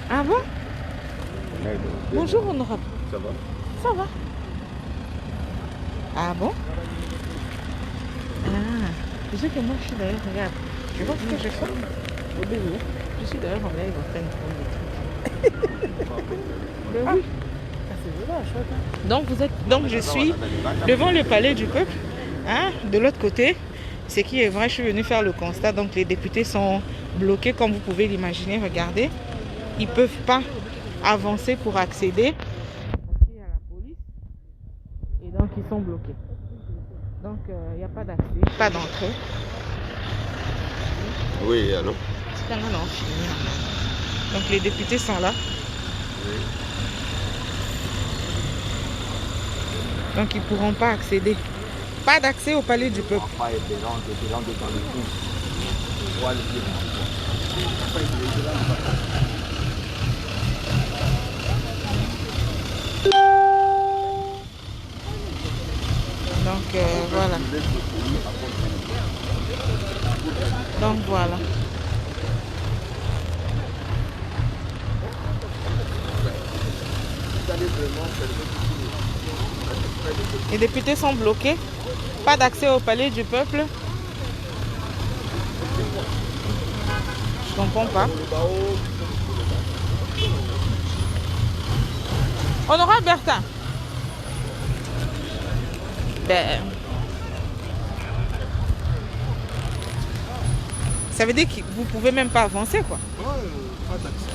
Ah bon? Bonjour, honorable. Ça va? Ça va? Ah bon? Ah, tu sais que moi je suis d'ailleurs, regarde. Tu vois ce que je fais? Je suis d'ailleurs en live en train de prendre des trucs. Ben oui. Ah, c'est vrai, chouette, hein. Donc je suis devant le palais du peuple. Hein, de l'autre côté, ce qui est vrai, je suis venue faire le constat. Donc les députés sont bloqués comme vous pouvez l'imaginer. Regardez, ils ne peuvent pas avancer pour accéder. Il y a la police et donc ils sont bloqués. Donc il n'y a pas d'accès, pas d'entrée. Oui, allô? Non, fini. Donc les députés sont là. Oui. Donc ils ne pourront pas accéder. Pas d'accès au palais du peuple. Donc voilà. Donc voilà. Les députés sont bloqués. Pas d'accès au palais du peuple. Je comprends pas. Honorable Bertin. Ben, ça veut dire que vous pouvez même pas avancer, quoi. Ouais, pas d'accès.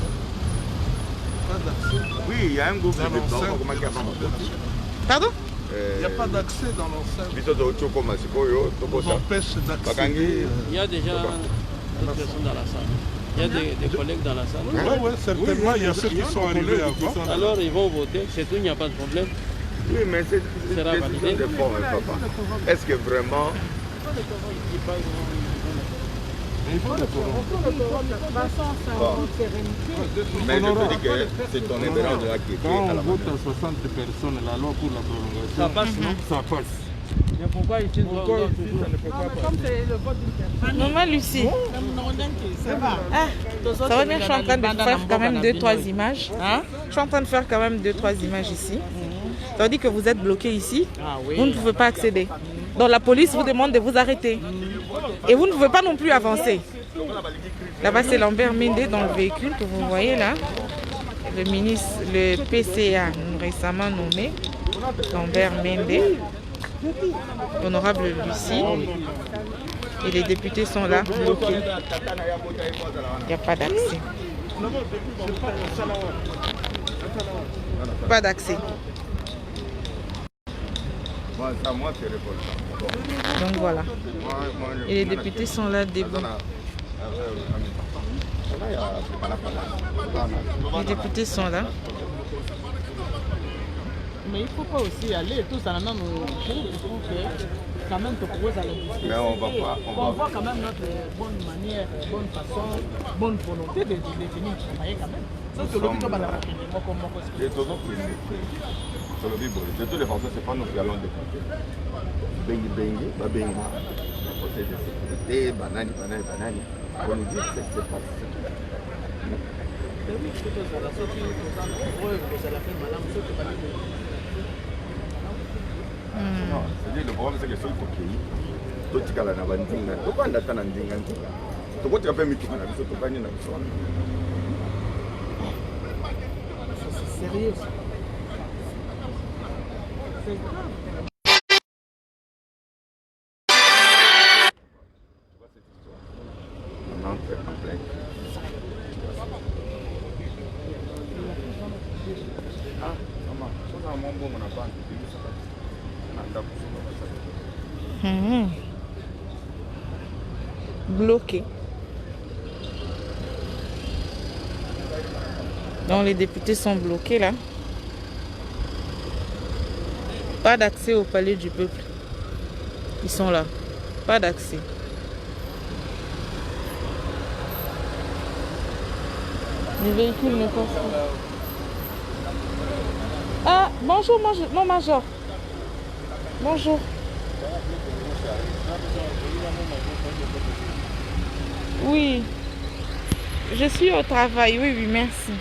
Pas d'accès. Oui, il y a un groupe de Dans députés. l'enceinte. Pardon? Il n'y a pas d'accès dans l'enceinte. On On nous empêche d'accéder. Il y a déjà d'autres personnes dans la salle. Il y a des collègues dans la salle. Oui, ouais, certainement, il y a ceux qui sont arrivés avant. Alors ils vont voter, c'est tout, il n'y a pas de problème. Oui, mais c'est Sera une validé. décision de forme, papa. Est-ce que vraiment... Il faut le quorum. Mais je te dis que c'est ton événement de la qui était Quand à la on vote manœuvre. à 60 personnes, la loi pour la prolongation, Ça passe, non? ça passe. Mais pourquoi ici Pourquoi ici, ça ne peut pas passer? Maman Lucie. Ah, ça va bien, je suis en train de faire quand même 2-3 images. Hein? Je suis en train de faire quand même 2-3 images ici. Ça veut dire que vous êtes bloqué ici. Ah oui. Vous ne pouvez pas accéder. Donc la police vous demande de vous arrêter. Et vous ne pouvez pas non plus avancer. Là-bas, c'est Lambert Mende dans le véhicule que vous voyez là. Le ministre, le PCA récemment nommé, Lambert Mende, honorable Lucie. Et les députés sont là, bloqués. Il n'y a pas d'accès. Pas d'accès. Moi, c'est révoltant. Donc voilà. Moi, Et les députés sont là debout. Les députés sont là. Mais il ne faut pas aussi aller tous en allant au groupe pour que quand même te propose à la discussion. Mais on va pas. On voit quand même notre bonne manière, bonne façon, bonne volonté de venir travailler quand même. Ça, c'est le but de la Et toujours plus. Sur le Bible, de toutes les façons, ce n'est pas nous qui allons décompter. Bengi, bengi, babengi. Conseil de sécurité, banani, banani, banani. On nous dit que c'est pas ça. Non, c'est-à-dire le problème c'est que ceux qui pays, tout ce qu'il y a dans la bandinga, tout le monde attend dans la bandinga. Tout le monde a fait mituka na biso, tout le monde a biso. C'est sérieux. C'est grave. On entre en plein. Ah, maman, ça c'est un bon on a pas Bloqué. Donc les députés sont bloqués là. Pas d'accès au palais du peuple. Ils sont là. Pas d'accès. Les véhicules ne passent pas. Ah, bonjour, mon major. Bonjour. Oui. Je suis au travail, oui, oui, merci.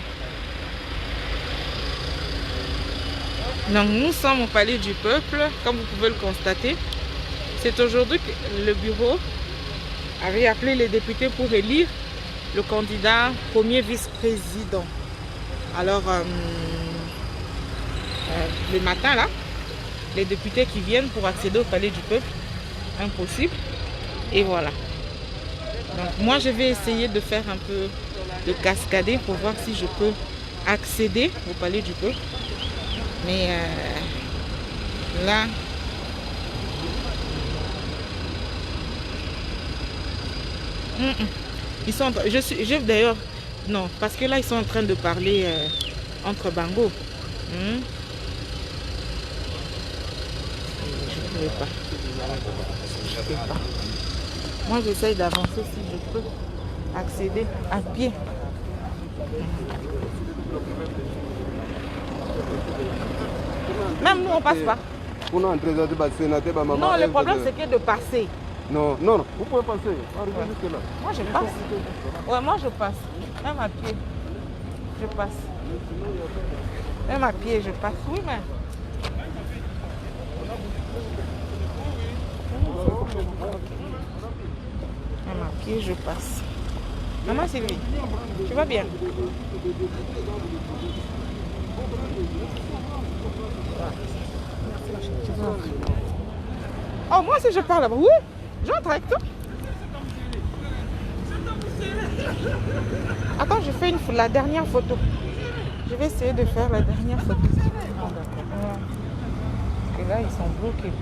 Donc nous sommes au Palais du Peuple, comme vous pouvez le constater. C'est aujourd'hui que le bureau avait appelé les députés pour élire le candidat premier vice-président. Alors, le matin là, les députés qui viennent pour accéder au Palais du Peuple, impossible. Et voilà. Donc moi je vais essayer de faire un peu de cascader pour voir si je peux accéder au Palais du Peuple. Mais là, ils sont. Je d'ailleurs non, parce que là ils sont en train de parler entre Bango. Je ne peux pas. Je peux pas. Moi j'essaye d'avancer si je peux accéder à pied. Même nous on passe pas. Non, le problème c'est que de passer. Non, non, non, vous pouvez passer. Arrivez jusque là. Moi je passe. Ouais, moi je passe. Même à pied. Je passe. Même à pied je passe. Oui, mais. Même à pied je passe. Maman Sylvie, tu vas bien? Oh, moi si je parle là-bas. Oui, j'entre avec toi. Attends, je fais la dernière photo. Je vais essayer de faire la dernière photo. Ah, d'accord. Parce que là, ils sont bloqués.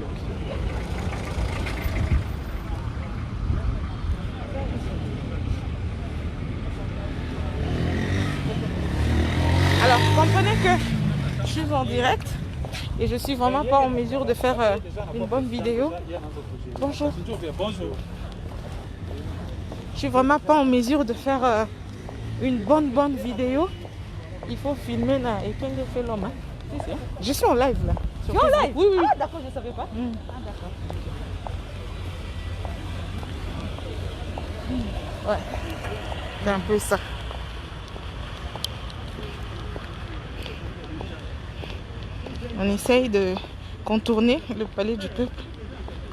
Alors, comprenez que je suis en direct et je suis vraiment pas en mesure de faire une bonne vidéo. Bonjour. Je suis vraiment pas en mesure de faire une bonne vidéo. Il faut filmer là. Et quel est fait l'homme? Je suis en live là. Tu es en live? Oui, oui. Ah d'accord, je ne savais pas. Ah d'accord. Ouais. C'est un peu ça. On essaye de contourner le Palais du Peuple.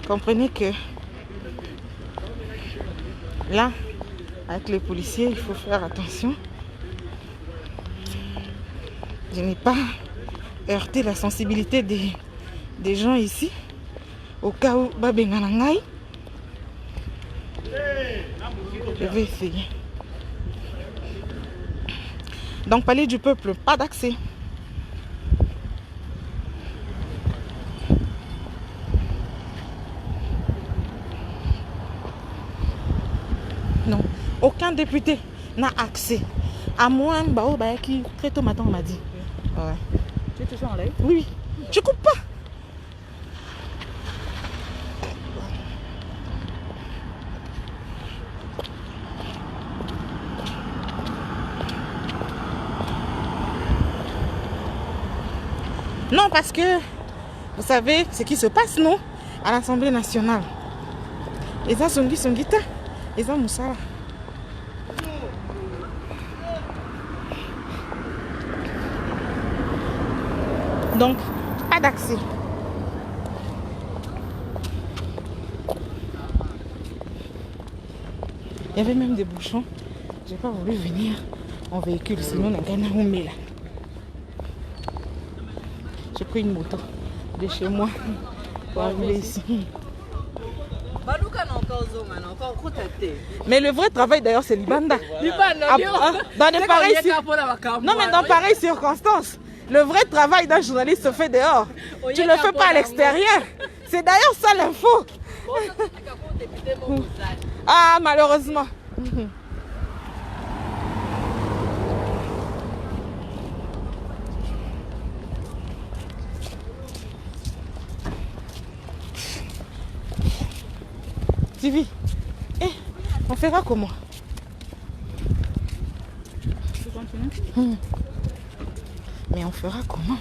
Comprenez que là, avec les policiers, il faut faire attention. Je n'ai pas heurté la sensibilité des gens ici. Au cas où Babenganangai, je vais essayer. Donc, Palais du Peuple, pas d'accès. Non, aucun député n'a accès. À moins qui très tôt matin on m'a dit. Ouais. Tu es toujours en live? Oui, tu coupes pas. Non, parce que vous savez ce qui se passe, non? À l'Assemblée nationale. Les gens sont guita. Les gens moussala. Donc, pas d'accès. Il y avait même des bouchons. J'ai pas voulu venir en véhicule, sinon on a gagné un là. J'ai pris une moto de chez moi pour arriver ici. Mais le vrai travail d'ailleurs c'est Libanda. Dans des pareilles non mais dans pareilles circonstances. Le vrai travail d'un journaliste se fait dehors. Tu ne le fais pas à l'extérieur. C'est d'ailleurs ça l'info. Ah malheureusement. TV. Eh, on fera comment? Tu continues? Mais on fera comment?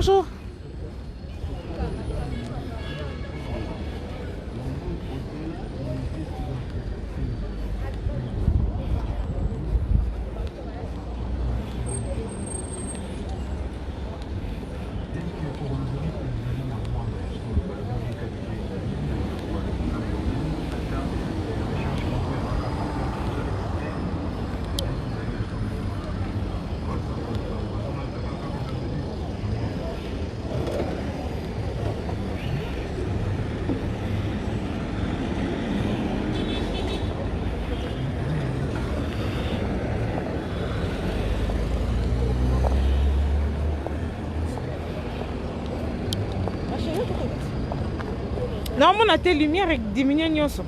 Bonjour. Non, on a tes lumières avec diminuer nyonso.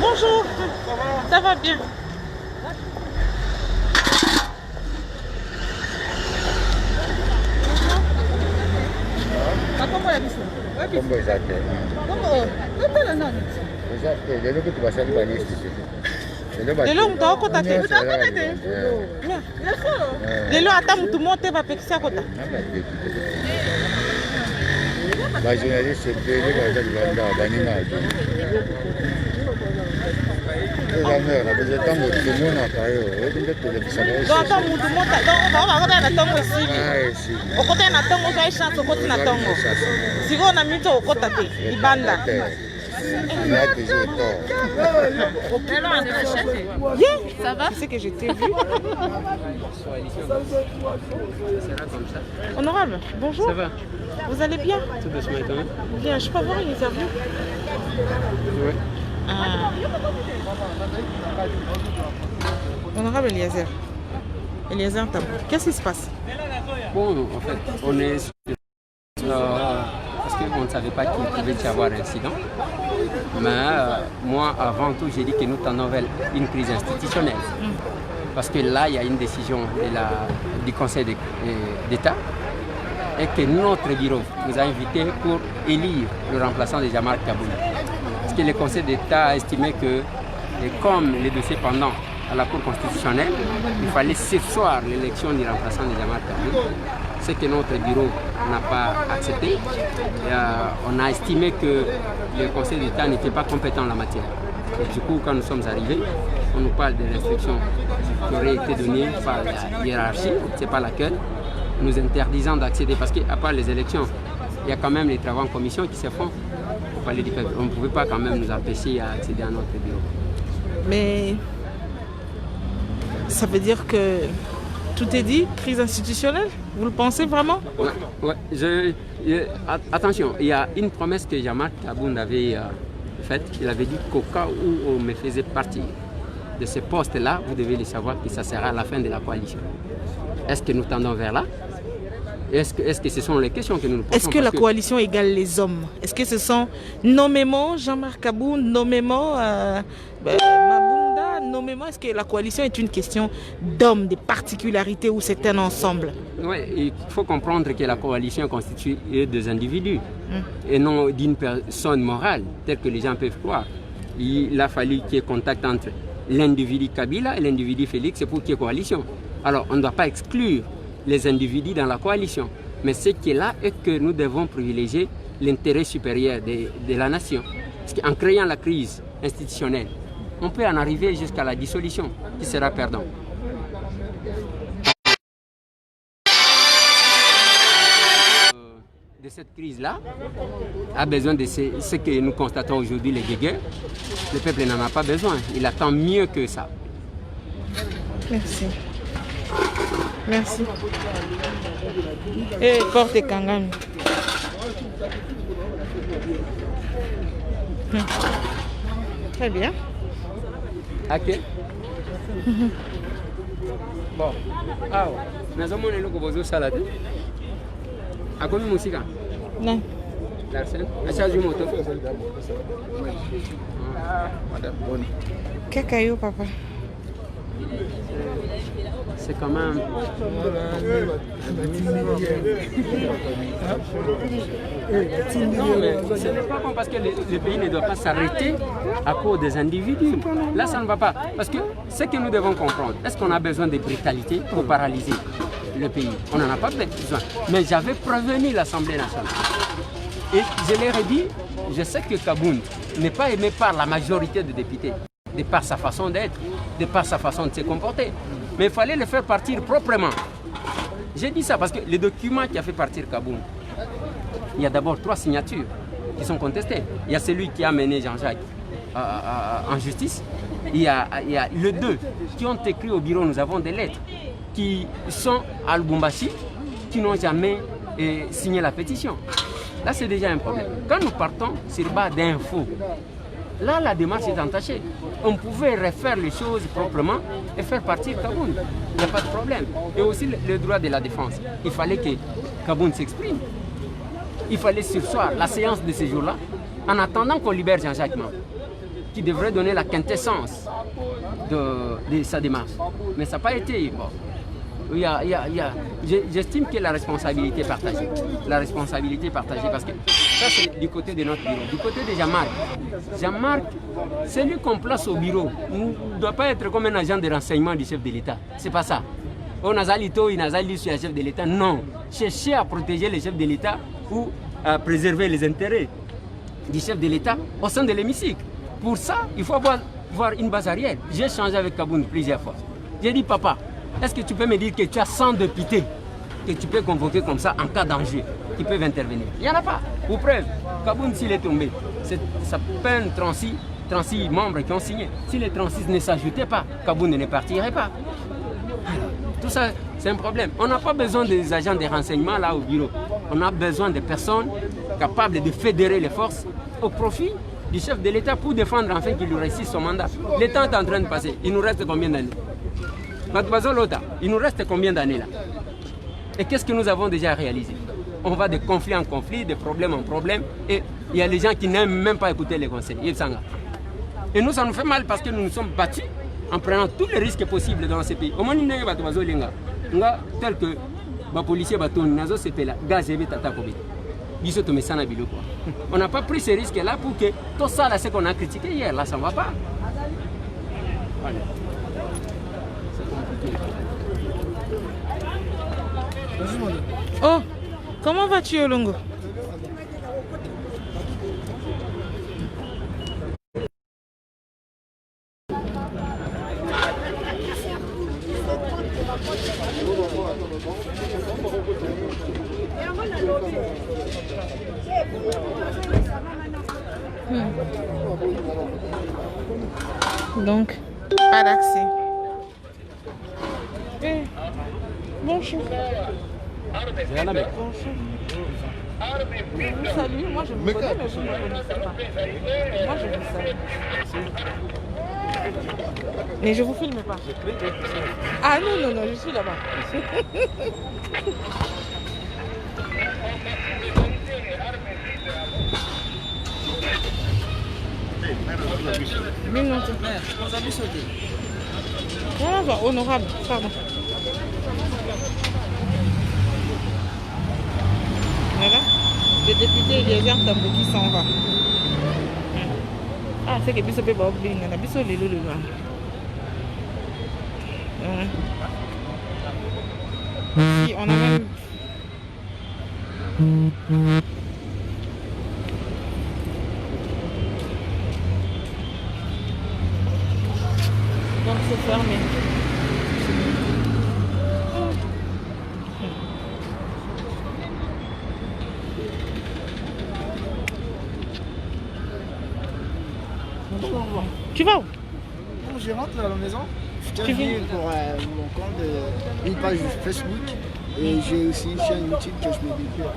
Bonjour, ça va bien? Lelo mutu akota te. Lelo ata mutu mote bapekisa kota. Ba journaliste ebele baza libanda baninga ntango tomonaka yo oyebi nde tolekisa donc ata mutu mota bakota na ntongo esili okota na ntongo ozwa chance okoti na ntongo sikoyo na minute okota te libanda. Il a toujours tort. Bien, ça va? C'est que je t'ai vu. Honorable, bonjour. Ça va? Vous allez bien? Tout doucement et toi? Bien, je peux avoir une interview? Oui. Honorable Eliezer. Eliezer Tabou. Qu'est-ce qui se passe? Bon, en fait, on est parce qu'on ne savait pas qu'il pouvait y avoir un incident. Mais moi, avant tout, j'ai dit que nous tendons vers une crise institutionnelle. Parce que là, il y a une décision du Conseil d'État et que notre bureau nous a invités pour élire le remplaçant de Jean-Marc Kaboul. Parce que le Conseil d'État a estimé que, comme les dossiers pendants à la Cour constitutionnelle, il fallait surseoir l'élection du remplaçant de Jean-Marc Kaboul. Ce que notre bureau n'a pas accepté. On a estimé que le Conseil d'État n'était pas compétent en la matière. Et du coup, quand nous sommes arrivés, on nous parle de l'instruction qui aurait été donnée par la hiérarchie, on ne sait pas laquelle, nous interdisant d'accéder. Parce qu'à part les élections, il y a quand même les travaux en commission qui se font. On ne pouvait pas quand même nous empêcher à accéder à notre bureau. Mais ça veut dire que tout est dit, crise institutionnelle? Vous le pensez vraiment? Ouais, attention, il y a une promesse que Jean-Marc Kaboul avait faite. Il avait dit qu'au cas où on me faisait partie de ce poste-là, vous devez le savoir que ça sera la fin de la coalition. Est-ce que nous tendons vers là? Est-ce que ce sont les questions que nous nous posons? Est-ce que la coalition égale les hommes? Est-ce que ce sont nommément Jean-Marc Kaboul, nommément Mabunda, nommément, est-ce que la coalition est une question d'hommes, des particularités ou c'est un ensemble? Oui, il faut comprendre que la coalition est constituée des individus et non d'une personne morale, telle que les gens peuvent croire. Il a fallu qu'il y ait contact entre l'individu Kabila et l'individu Félix pour qu'il y ait coalition. Alors, on ne doit pas exclure les individus dans la coalition. Mais ce qui est là est que nous devons privilégier l'intérêt supérieur de la nation. Parce qu'en créant la crise institutionnelle, on peut en arriver jusqu'à la dissolution, qui sera perdant. De cette crise-là, a besoin de ce que nous constatons aujourd'hui, les guéguerres. Le peuple n'en a pas besoin. Il attend mieux que ça. Merci. Merci. Et porte Kangami. Très bien. Ok. Bon. Ah ouais. nazomona eloko bozosala te akomi mosika Non. Larsen acharge moto Cacaillou, papa. c'est quand même non mais ce n'est pas bon parce que le pays ne doit pas s'arrêter à cause des individus. Là ça ne va pas parce que ce que nous devons comprendre, est-ce qu'on a besoin de brutalité pour paralyser le pays? On n'en a pas besoin. Mais j'avais prévenu l'Assemblée nationale et je leur ai dit, je sais que Kaboun n'est pas aimé par la majorité des députés, de par sa façon d'être, de par sa façon de se comporter. Mais il fallait le faire partir proprement. J'ai dit ça parce que le document qui a fait partir Kaboun, il y a d'abord 3 signatures qui sont contestées. Il y a celui qui a mené Jean-Jacques en justice. Il y a les 2 qui ont écrit au bureau, nous avons des lettres, qui sont à Lubumbashi, qui n'ont jamais signé la pétition. Là, c'est déjà un problème. Quand nous partons sur base d'infos, là, la démarche est entachée. On pouvait refaire les choses proprement et faire partir Kaboun. Il n'y a pas de problème. Et aussi le droit de la défense. Il fallait que Kaboun s'exprime. Il fallait sursoir la séance de ce jour-là en attendant qu'on libère Jean-Jacques Mam, qui devrait donner la quintessence de sa démarche. Mais ça n'a pas été. Bon. J'estime que la responsabilité est partagée. La responsabilité est partagée parce que ça c'est du côté de notre bureau. Du côté de Jean-Marc. Jean-Marc, celui qu'on place au bureau ne doit pas être comme un agent de renseignement du chef de l'État. C'est pas ça. On a Zalito, il a Zali sur le chef de l'État. Non. Chercher à protéger le chef de l'État ou à préserver les intérêts du chef de l'État au sein de l'hémicycle. Pour ça, il faut voir une base arrière. J'ai échangé avec Kaboun plusieurs fois. J'ai dit, papa, est-ce que tu peux me dire que tu as 100 députés que tu peux convoquer comme ça en cas d'enjeu, qui peuvent intervenir? Il n'y en a pas. Pour preuve, Kaboun, s'il est tombé, ça peine 36 membres qui ont signé. Si les 36 ne s'ajoutaient pas, Kaboun ne partirait pas. Tout ça, c'est un problème. On n'a pas besoin des agents de renseignement là au bureau. On a besoin de personnes capables de fédérer les forces au profit du chef de l'État pour défendre enfin qu'il lui réussisse son mandat. Le temps est en train de passer. Il nous reste combien d'années? Il nous reste combien d'années là? Et qu'est-ce que nous avons déjà réalisé? On va de conflit en conflit, de problème en problème, et il y a des gens qui n'aiment même pas écouter les conseils. Et nous, ça nous fait mal parce que nous nous sommes battus en prenant tous les risques possibles dans ces pays. Tel que les policiers, on n'a pas pris ces risques-là pour que tout ça, là, ce qu'on a critiqué hier, là, ça ne va pas. Voilà. Oh, comment vas-tu, Olongo? Donc, pas d'accès. Bonjour. Bonjour. Salut, moi je vous connais, mais je ne me connaissais pas. Moi je vous salue. Mais je vous filme pas. Ah non, je suis là-bas. Non, honorable, pardon. Voilà. Le député Eliezer Tambou qui s'en va. Ah, c'est que Bissot peut pas oublier. On a Bissot les loups. Si, on a même. Donc c'est fermé. Tu vas où? Bon, je rentre à la maison. Je viens pour mon compte, une page Facebook et j'ai aussi une chaîne YouTube que je me développe.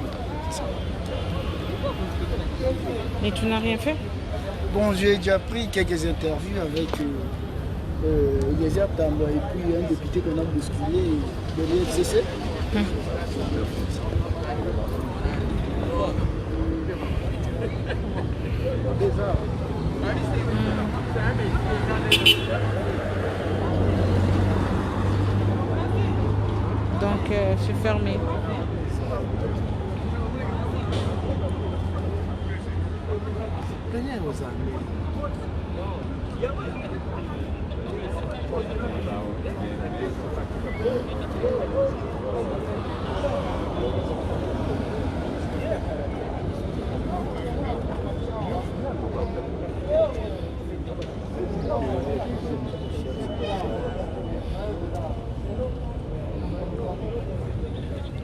Mais tu n'as rien fait? Bon, j'ai déjà pris quelques interviews avec Eliezer Tamba et puis un député qu'on a bousculé de l'UFCC. Donc, je suis fermée.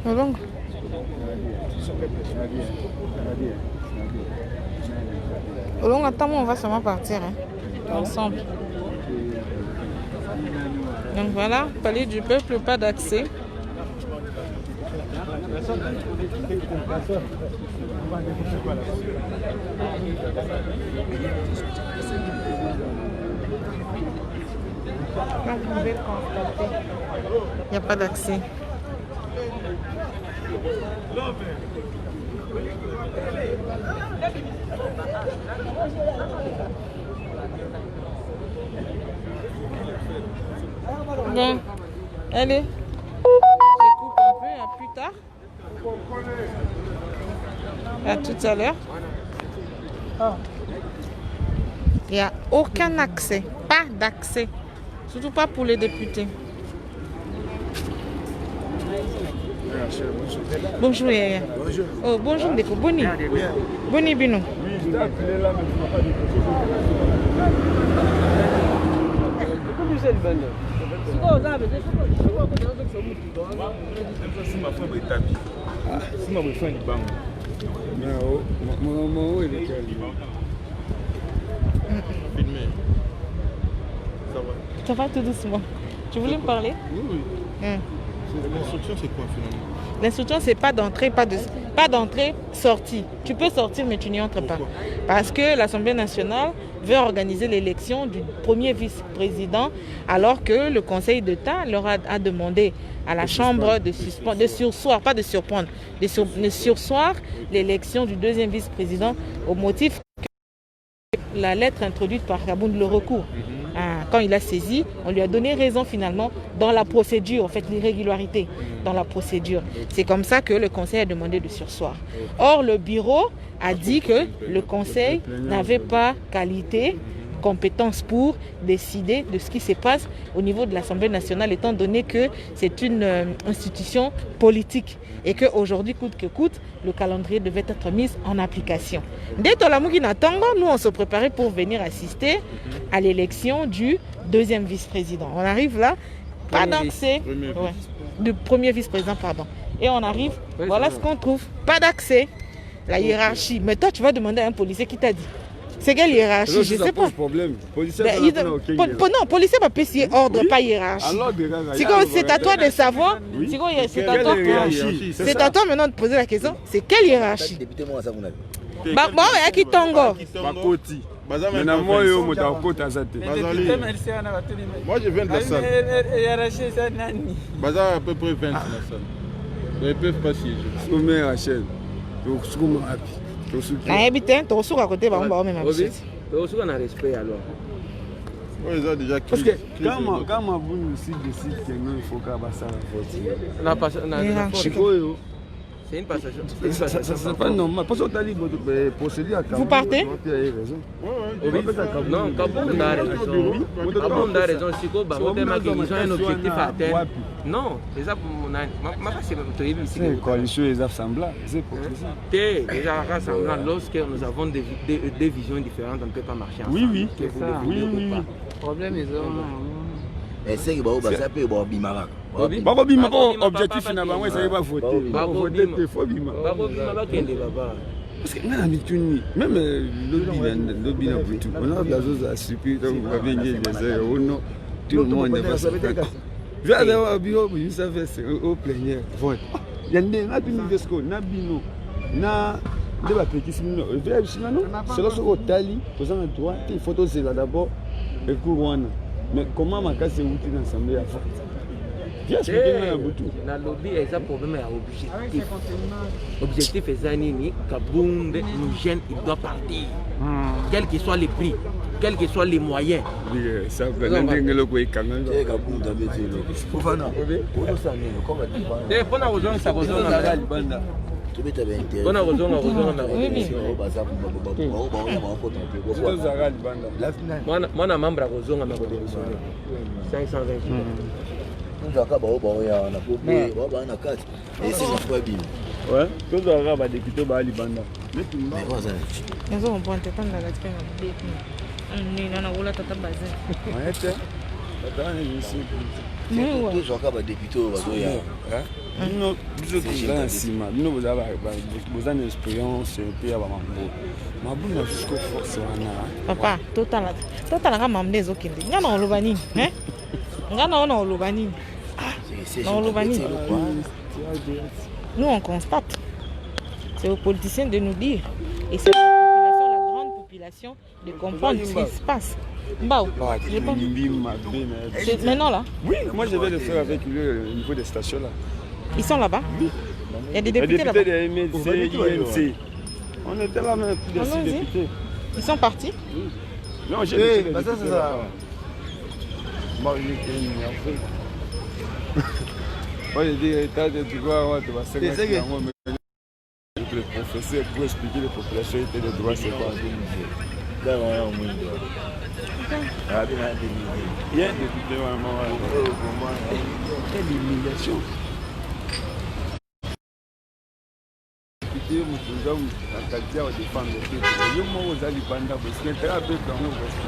Long. Long, attends, on va seulement partir ensemble. Donc voilà, palais du peuple, pas d'accès. Comme vous pouvez le constater, il n'y a pas d'accès. Bon, allez, je coupe un peu, à plus tard. À tout à l'heure. Il n'y a aucun accès, pas d'accès, surtout pas pour les députés. Bonjour Yaya. Bonjour. Oh, bonjour Ndeko. Boni. Boni Bino. Ça va tout doucement. Tu voulais me parler? Oui. L'instruction, c'est quoi finalement? L'instruction, c'est pas d'entrée, pas d'entrée, sortie. Tu peux sortir, mais tu n'y entres pas. Parce que l'Assemblée nationale veut organiser l'élection du premier vice-président, alors que le Conseil d'État leur a demandé à la Chambre de sursoir, pas de surprendre, de sursoir l'élection du deuxième vice-président au motif que la lettre introduite par Kabound, le recours. Quand il a saisi, on lui a donné raison finalement dans la procédure, en fait l'irrégularité dans la procédure. C'est comme ça que le Conseil a demandé de sursoir. Or, le bureau a dit que le Conseil n'avait pas qualité, compétence pour décider de ce qui se passe au niveau de l'Assemblée nationale, étant donné que c'est une institution politique et qu'aujourd'hui, coûte que coûte, le calendrier devait être mis en application. Dès Tolamugina Tango, nous on se préparait pour venir assister à l'élection du deuxième vice-président. On arrive là, pas d'accès, du premier vice-président, pardon. Et on arrive, voilà ce qu'on trouve, pas d'accès, la hiérarchie. Mais toi, tu vas demander à un policier qui t'a dit. C'est quelle hiérarchie? Je ne sais pas. Problème. Policier non, policier va payer ordre, pas hiérarchie. C'est à toi de savoir. C'est à toi maintenant de poser la question. C'est quelle hiérarchie? Bon, qui tongo. Moi je viens de la salle. Bazar à peu près 20 dans la salle. Ils ne peuvent pas siéger. Parce que quand vous décide que non, il faut c'est une passation. C'est pas normal. Parce que procéder à vous partez? Non, Kabound a raison. Kabound a raison. Ils ont un objectif à atteindre. Non, c'est ça pour mon âne. C'est une coalition des assemblées. C'est pour ça. Déjà, rassemblant, lorsque nous avons des visions différentes, on ne peut pas marcher ensemble. Oui. Le problème est c'est que objectif finalement, ça va voter. Il faut bima. Parce que même lobby on a besoin de supplier tout le monde ne va pas. Je vais aller au bureau, vous savez, c'est au plénière. Il y a des Vesco, Nabino, na de la petite c'est là sur Tali, posant un droit, il faut c'est là d'abord, et couronne. Mais comment ma casse est outille d'ensemble à force? Viens expliquer-moi un bout. Dans le lobby, il y a un problème à objectif. Objectif est Zanini, Kabound, nous jeunes, il doit partir. Quel que soit les prix, quels que soient les moyens. Ça va nous le coup quand même. Moi, membre à Rozon, à ma 520 kg. Ouais, tout le monde va député à Libanda. Ils ont bon temps dans la tête. On a roulé tata bazin. Papa, total la mamne zokindi. Ngana olobani, hein? Ngana ona olobani. Non olobani. Nous on constate. C'est aux politiciens de nous dire. Et c'est la grande population de comprendre ce qui se passe. C'est maintenant là? Oui, moi je vais le faire avec lui au niveau des stations là. Ils sont là-bas? Il y a des députés là-bas? Des MLC, INC. On était là même, plus de 6 députés. Ils sont partis? Non, j'ai dit ça c'est ça. Moi je dis moi je dis, tu vois, tu vas se faire le professeur pour expliquer les populations étaient de droit, c'est quoi? Il y a un député vraiment. Quelle humiliation! Député, nous avons un quartier à défendre le peuple. Il y a un moment où vous allez prendre parce que c'est un peu comme nous, parce que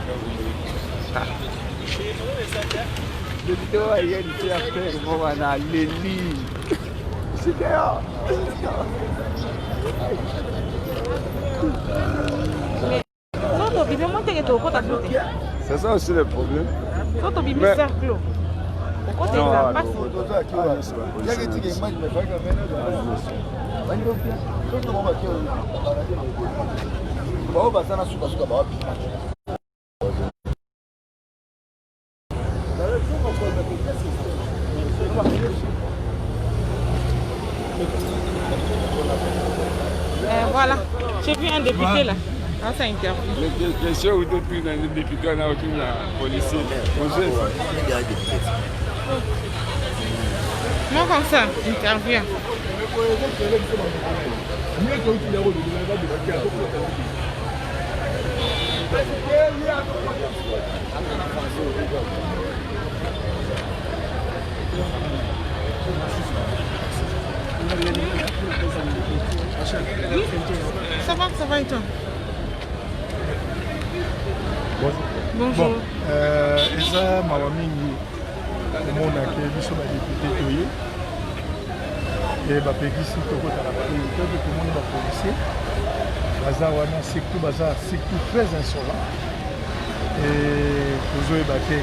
député, il y a une petite affaire, on a les lignes. C'est dehors! C'est ça aussi le problème. Voilà, j'ai vu un député là. Ah, c'est interview. Les questions où tu pris dans les députés, on a aucune policier. Non, comme ça, interview. Oui, ça va et toi? Bonjour. Eza mawa mingi komona ke biso badepute toye e bapekisi tokota na bato te tomoni bapolisier baza wana surtout baza surtout très insolent e tozoyeba te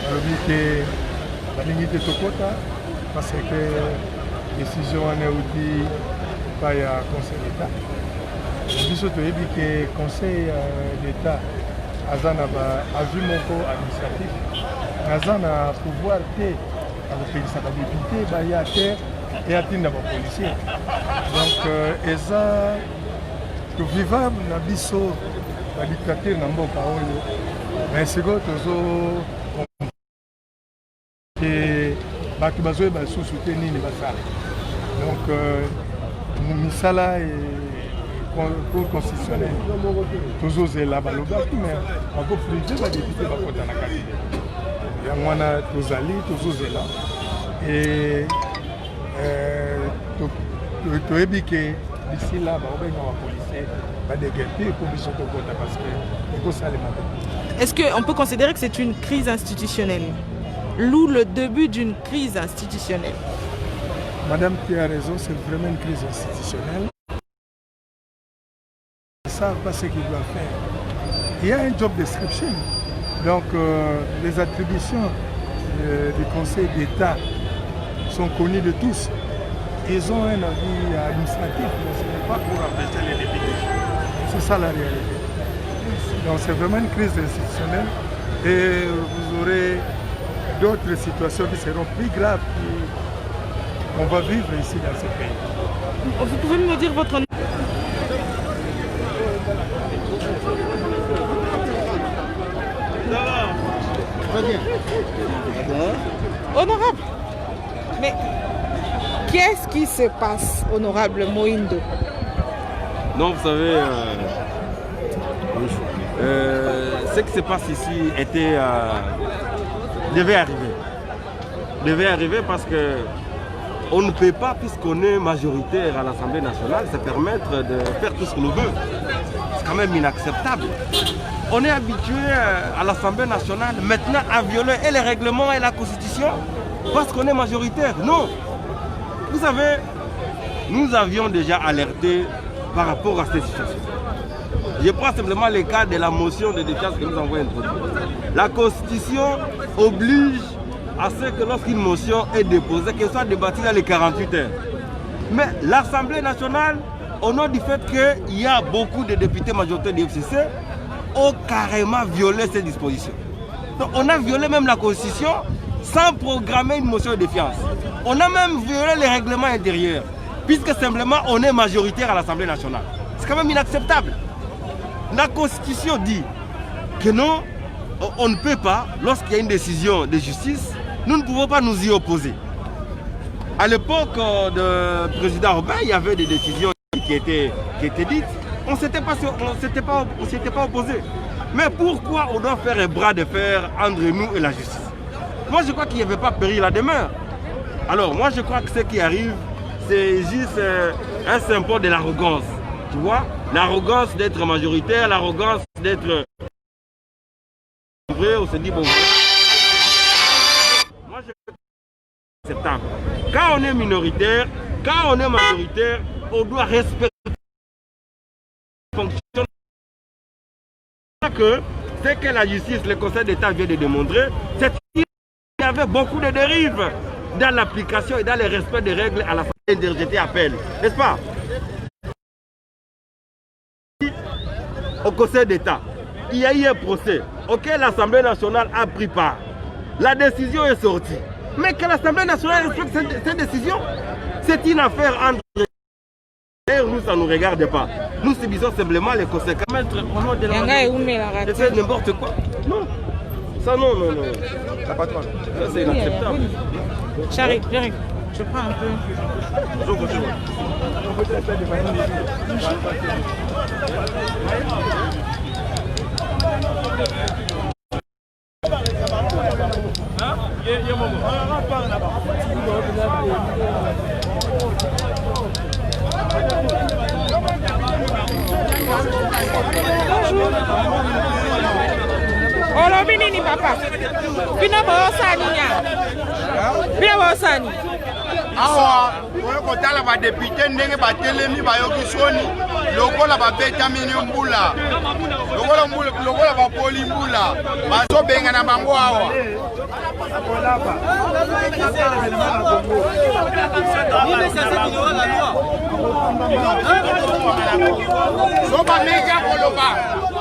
balobi ke balingi te tokota parce que décision wana euti epai ya conseil d'état biso toyebi ke conseil d'état aza na avis moko administratif aza na pouvoir te akopekisa badepute baya te e atinda bapolisier donc eza tovivable na biso badictature na mboka oyo mais sikoyo tozo ke bato bazoyeba lisusu te nini basala donc misala cour constitutionnelle tozozela balobaki mais bakofrige badepute bakota na kati yango wana tozali tozozela e toyebi ke d'ici là baobenga bapolisier badegete po biso tokota parce que ekosalema te. Est-ce qu'on peut considérer que c'est une crise institutionnelle? D'où le début d'une crise institutionnelle? Madame qui a raison, c'est vraiment une crise institutionnelle. Ils ne savent pas ce qu'ils doivent faire. Il y a un job description. Donc les attributions du Conseil d'État sont connues de tous. Ils ont un avis administratif, mais ce n'est pas pour empêcher les députés. C'est ça la réalité. Donc c'est vraiment une crise institutionnelle et vous aurez d'autres situations qui seront plus graves qu'on va vivre ici dans ce pays. Vous pouvez me dire votre nom? Très bien. Honorable, mais qu'est-ce qui se passe, honorable Mohindo? Non, vous savez, ce qui se passe ici devait arriver parce que on ne peut pas, puisqu'on est majoritaire à l'Assemblée nationale, se permettre de faire tout ce qu'on veut. C'est quand même inacceptable. On est habitué à l'Assemblée nationale maintenant à violer et les règlements et la Constitution parce qu'on est majoritaire. Non. Vous savez, nous avions déjà alerté par rapport à cette situation. Je prends simplement le cas de la motion de défiance que nous avons introduite. La Constitution oblige à ce que lorsqu'une motion est déposée, qu'elle soit débattue dans les 48 heures. Mais l'Assemblée nationale, au nom du fait qu'il y a beaucoup de députés majoritaires du FCC, ont carrément violé ces dispositions. Donc on a violé même la Constitution sans programmer une motion de défiance. On a même violé les règlements intérieurs, puisque simplement on est majoritaire à l'Assemblée nationale. C'est quand même inacceptable. La Constitution dit que non, on ne peut pas, lorsqu'il y a une décision de justice, nous ne pouvons pas nous y opposer. À l'époque du président Robin, il y avait des décisions qui étaient dites. On ne s'était pas opposé. Mais pourquoi on doit faire un bras de fer entre nous et la justice? Moi, je crois qu'il n'y avait pas péril à demeure. Alors, moi, je crois que ce qui arrive, c'est juste un symbole de l'arrogance. Tu vois? L'arrogance d'être majoritaire, l'arrogance d'être... On se dit, bon... Moi, je crois que c'est acceptable. Quand on est minoritaire, quand on est majoritaire, on doit respecter la fonction. Ce que la justice, le Conseil d'État vient de démontrer, c'est qu'il y avait beaucoup de dérives dans l'application et dans le respect des règles à la fin de appel. N'est-ce pas? Au Conseil d'État, il y a eu un procès auquel l'Assemblée nationale a pris part. La décision est sortie. Mais que l'Assemblée nationale respecte cette décision, c'est une affaire entre... Nous, ça ne nous regarde pas. Nous subissons simplement les conséquences. Au nom de la... C'est n'importe quoi. Non. Ça, non. La patronne. Ça, c'est inacceptable. J'arrive. Je prends un peu. Olobi nini papa? Bino bosani nya. Bino bosani. Awa, kotala ba député ndenge ba telemi ba yokisoni, lokola ba betami mbula. Lokola ba poli mbula. Bazo benga na bango awa. Soba mega koloba.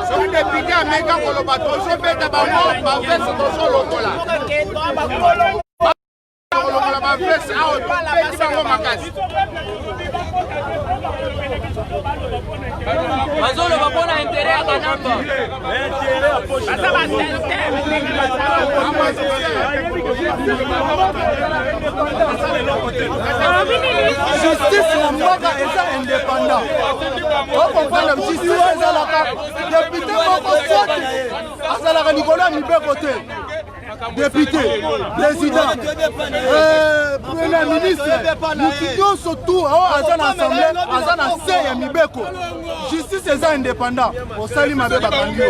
Soba député mega koloba tozo beta bango ba vese tozo lokola. La veste awa beti bango makasi. Mazolo babona intérêt à Kanamba. Justice na mboka eza indépendant. On comprend la justice ezalaka député moko soki azalaka likolo ya mibeko te. Député, président, premier ministre, nous surtout à l'Assemblée, à la Mibeko. Justice est indépendant. Au salim avec Bakangio.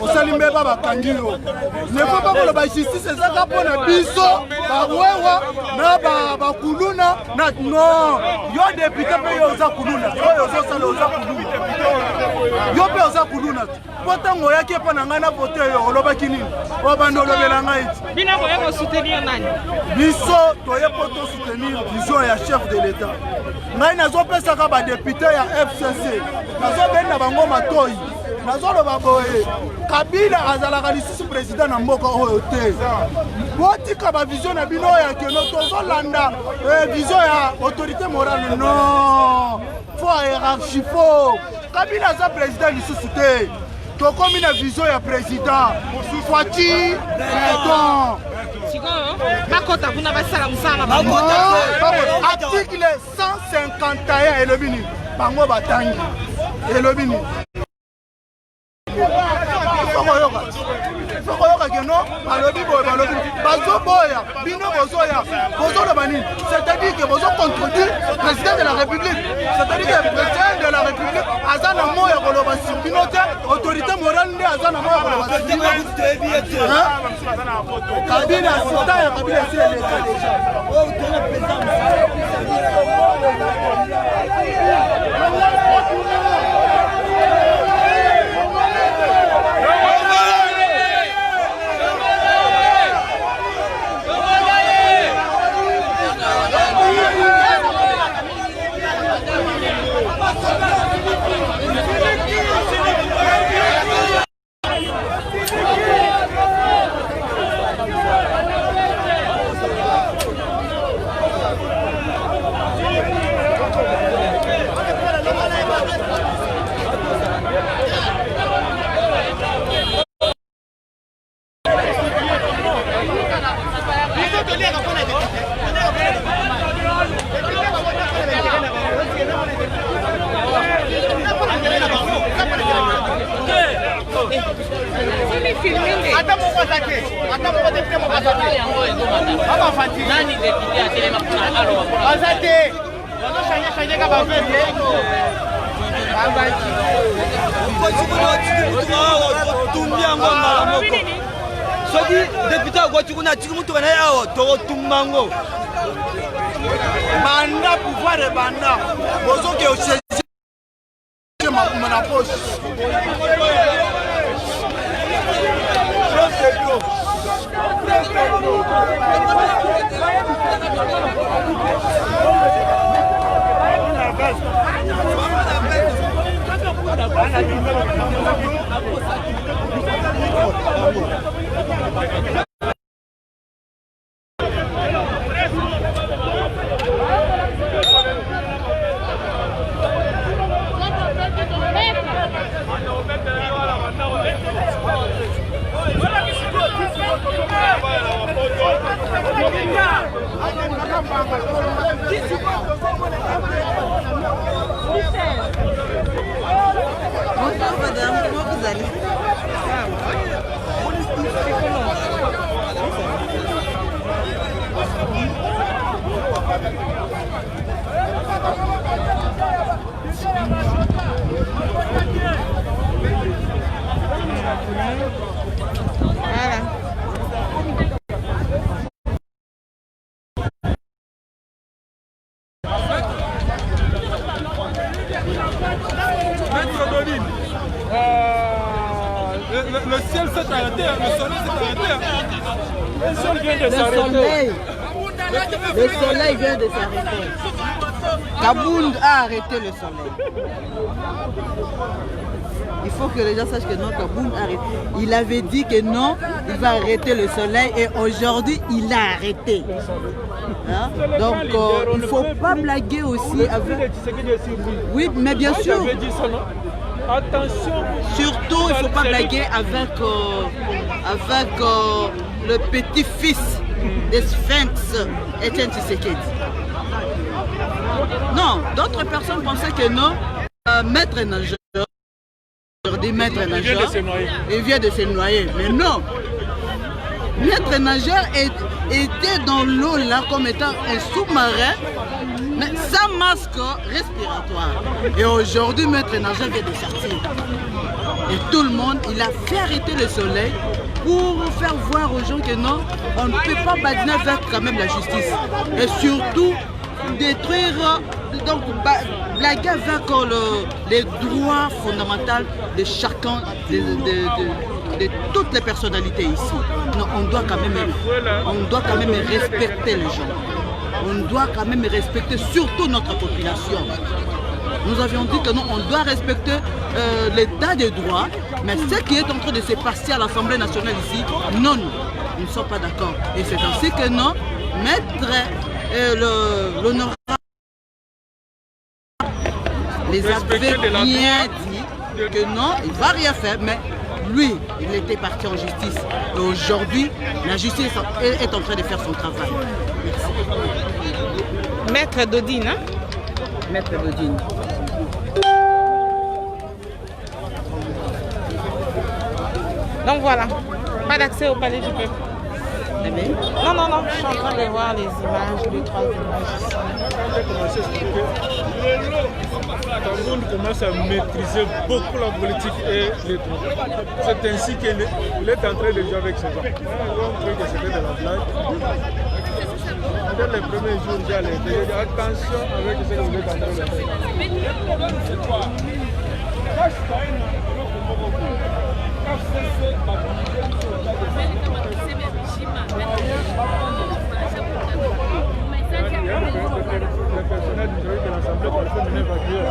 Au salim avec Bakangio. Ne faut pas que la justice est là pour le biso, Bawewa, na Bakuluna, non. Yo député paye aux Akuluna. Yo aux Kuluna. yo mpe oza kuluna te po ntango oyaki epa na ngai na vote yo olobaki nini obanda olobela ngai ti bino boye kosoutenir nani biso toye mpo tosoutenir vision ya chef de l'état ngai nazopesaka badepute ya FCC nazobenda bango matoi nazoloba boye Kabila azalaka lisusu président na mboka oyo te botika bavision na bino oyo akeno tozolanda vision ya autorité morale non fo hiérarchie fo Kabila aza président lisusu te tokomi na vision ya président Fati Pardon sikoyo bakota kuna basala musala article 151 elobi nini bango batangi elobi nini Fokoyoka keno balobi boye balobi bazoboya bino bozoya bozoloba nini c'est-à-dire que bozo contredire président de la République c'est-à-dire que président de la République aza na moya koloba sur bino te autorité morale nde aza na moya koloba sur bino Kabila sita ya Kabila c'est l'état déjà soki député akwati kuna atiki mutuka na ye awa tokotumba ngo banda pouvoir ebanda bozoki ochange makuma na poche Bonjour madame, comment vous allez? Le ciel s'est arrêté, le soleil s'est arrêté. Le soleil vient de s'arrêter. Le soleil vient de s'arrêter. Kabound a arrêté le soleil. Il faut que les gens sachent que non, Kabound a arrêté. Il avait dit que non, il va arrêter le soleil et aujourd'hui, il a arrêté. Hein? Donc, il ne faut pas blaguer aussi avec... Oui, mais bien sûr. Attention. Surtout, il ne faut pas blaguer avec le petit-fils des Sphinx, Etienne Tshisekedi. Non, d'autres personnes pensaient que non, maître nageur, aujourd'hui maître nageur, il vient de se noyer. Mais non, maître nageur était dans l'eau là comme étant un sous-marin, mais sans masque respiratoire. Et aujourd'hui, maître nageur vient de sortir. Et tout le monde, il a fait arrêter le soleil pour faire voir aux gens que non, on ne peut pas badiner avec quand même la justice. Et surtout, détruire, donc La guerre va encore les droits fondamentaux de chacun, de toutes les personnalités ici. Non, on doit quand même respecter les gens. On doit quand même respecter surtout notre population. Nous avions dit que non, on doit respecter l'état des droits, mais ce qui est en train de se passer à l'Assemblée nationale ici, non, nous ne sommes pas d'accord. Et c'est ainsi que non, maître l'honorable les avait bien dit que non, il ne va rien faire, mais lui, il était parti en justice. Et aujourd'hui, la justice est en train de faire son travail. Merci. Maître Dodine, hein? Maître Dodine. Donc voilà, pas d'accès au palais du peuple. Non, non, non, je suis en train de voir les images, 2, 3 images Quand on commence à maîtriser beaucoup la politique et les droits, c'est ainsi qu'il est en train de jouer avec ses gens. On cru que c'était de la blague. Dès les premiers jours, j'ai dit attention avec ce que vous êtes en train de faire. Le personnel de l'Assemblée pour le faire mener évacuer.